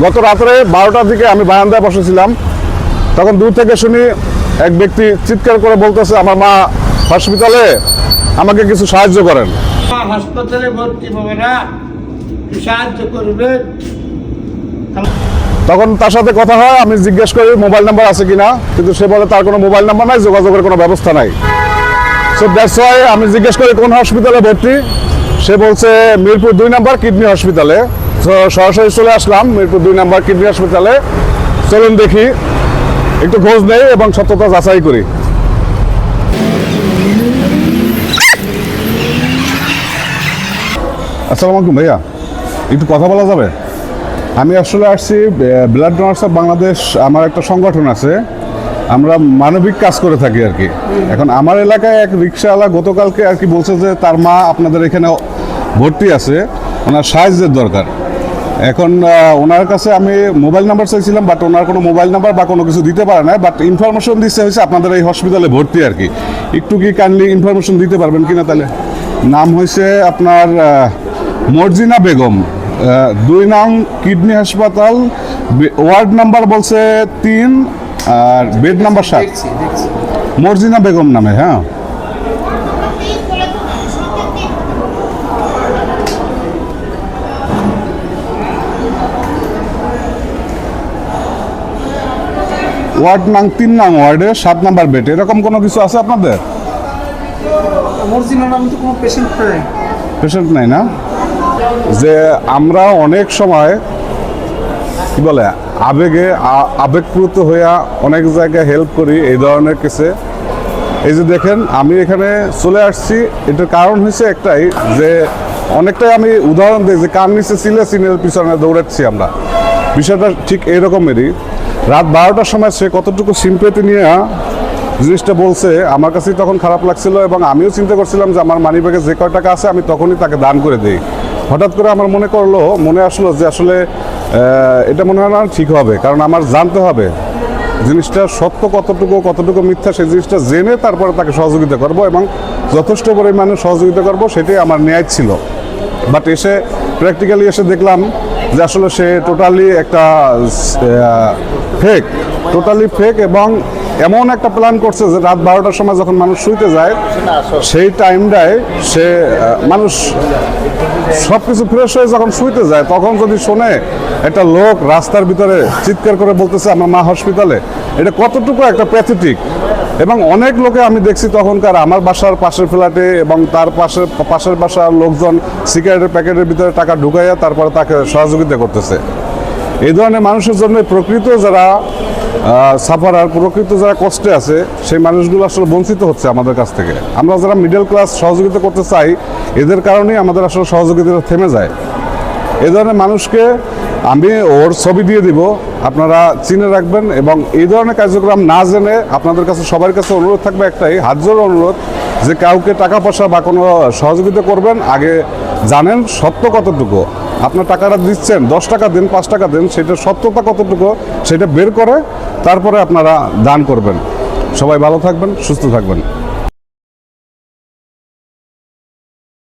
গত রাত্রে 12টার দিকে আমি বারান্দায় বসেছিলাম, তখন দূর থেকে শুনি এক ব্যক্তি চিৎকার করে বলতেছে, আমার মা হসপিটালে, আমাকে কিছু সাহায্য করেন। হাসপাতালে ভর্তি বাবারা, সাহায্য করবেন। তখন তার সাথে কথা হয়, আমি জিজ্ঞেস করি মোবাইল নাম্বার আছে কিনা, কিন্তু সে বলে তার কোনো মোবাইল নাম্বার নাই, যোগাযোগের কোনো ব্যবস্থা নাই। সো দ্যাটস ওয়াই আমি জিজ্ঞেস করি কোন হসপিটালে ভর্তি, সে বলছে মিরপুর 2 নম্বর কিডনি হসপিটালে। তো সরাসরি চলে আসলাম মিরপুর 2 নম্বর কিডনি হসপিটালে। চলুন দেখি, একটু খোঁজ নেই এবং সত্যতা যাচাই করি। আসসালামু আলাইকুম ভাইয়া, একটু কথা বলা যাবে? আমি আসলে আসছি ব্লাড ডোনার্স অফ বাংলাদেশ, আমার একটা সংগঠন আছে, আমরা মানবিক কাজ করে থাকি আর কি। এখন আমার এলাকায় এক রিক্সাওয়ালা গতকালকে আর কি বলছে যে তার মা আপনাদের এখানে ভর্তি আছে, ওনার সাহায্যের দরকার। এখন ওনার কাছে আমি মোবাইল নাম্বার চাইছিলাম, বাট ওনার কোনো মোবাইল নাম্বার বা কোনো কিছু দিতে পারে না, বাট ইনফরমেশন দিচ্ছে হয়েছে আপনাদের এই হসপিটালে ভর্তি আর কি। একটু কি কাইন্ডলি ইনফরমেশন দিতে পারবেন কিনা তাহলে? নাম হয়েছে আপনার মর্জিনা বেগম, 2 নং কিডনি হাসপাতাল, ওয়ার্ড নাম্বার বলছে 3 আর বেড নাম্বার 7। মর্জিনা বেগম নামে। হ্যাঁ, ওয়ার্ড নং 3 নং ওয়ার্ডে 7 নাম্বার বেড, এরকম কোনো কিছু আছে আপনাদের? মর্জিনা নামে তো কোনো পেশেন্ট নাই। পেশেন্ট নাই না? যে আমরা অনেক সময় কি বলে আবেগপ্রুত হইয়া অনেক জায়গায় হেল্প করি এই ধরনের কেসে। এই যে দেখেন আমি এখানে চলে আসছি, এটার কারণ হয়েছে একটাই, যে অনেকটাই আমি উদাহরণ দিই যে কার নিচে ছিলে সিনের পিছনে দৌড়াচ্ছি আমরা। বিষয়টা ঠিক এইরকমেরই। রাত 12টার সময় সে কতটুকু সিম্পেথি নিয়ে জিনিসটা বলছে, আমার কাছেই তখন খারাপ লাগছিল এবং আমিও চিন্তা করছিলাম যে আমার মানিব্যাগে যে কয় টাকা আছে আমি তখনই তাকে দান করে দিই। হঠাৎ করে আমার মনে আসলো যে আসলে এটা মনে হয় না ঠিক হবে, কারণ আমার জানতে হবে জিনিসটা সত্য কতটুকু মিথ্যা, সেই জিনিসটা জেনে তারপরে তাকে সহযোগিতা করব এবং যথেষ্ট পরিমাণে সহযোগিতা করব, সেটাই আমার ন্যায় ছিল। বাট প্র্যাকটিক্যালি এসে দেখলাম যে আসলে সে টোটালি একটা ফেক এবং এমন একটা প্ল্যান করছে যে রাত 12টার সময় যখন মানুষ শুইতে যায় সেই টাইমটায় সে মানুষ সব কিছু ফ্রেশ হয়ে যখন শুইতে যায়, তখন যদি শোনে একটা লোক রাস্তার ভিতরে চিৎকার করে বলতেছে আমার মা হসপিটালে, এটা কতটুকু একটা প্যাথেটিক। এবং অনেক লোকে আমি দেখছি তখনকার আমার বাসার পাশের ফ্ল্যাটে এবং তার পাশের বাসার লোকজন সিগারেটের প্যাকেটের ভিতরে টাকা ঢুকাইয়া তারপরে তাকে সহযোগিতা করতেছে। এই ধরনের মানুষের জন্য প্রকৃত যারা সাফারার, প্রকৃত যারা কষ্টে আছে, সেই মানুষগুলো আসলে বঞ্চিত হচ্ছে আমাদের কাছ থেকে। আমরা যারা মিডল ক্লাস সহযোগিতা করতে চাই, এদের কারণেই আমাদের আসলে সহযোগিতাটা থেমে যায়। এই ধরনের মানুষকে আমি ওর ছবি দিয়ে দিব, আপনারা চিনে রাখবেন। এবং এই ধরনের কার্যক্রম না জেনে আপনাদের কাছে সবার কাছে অনুরোধ থাকবে একটাই, হাত জোড় অনুরোধ, যে কাউকে টাকা পয়সা বা কোনো সহযোগিতা করবেন আগে জানেন সত্য কতটুকু। আপনার টাকাটা দিচ্ছেন, 10 টাকা দিন, 5 টাকা দিন, সেটা সত্যতা কতটুকু সেটা বের করে তারপরে আপনারা দান করবেন। সবাই ভালো থাকবেন, সুস্থ থাকবেন।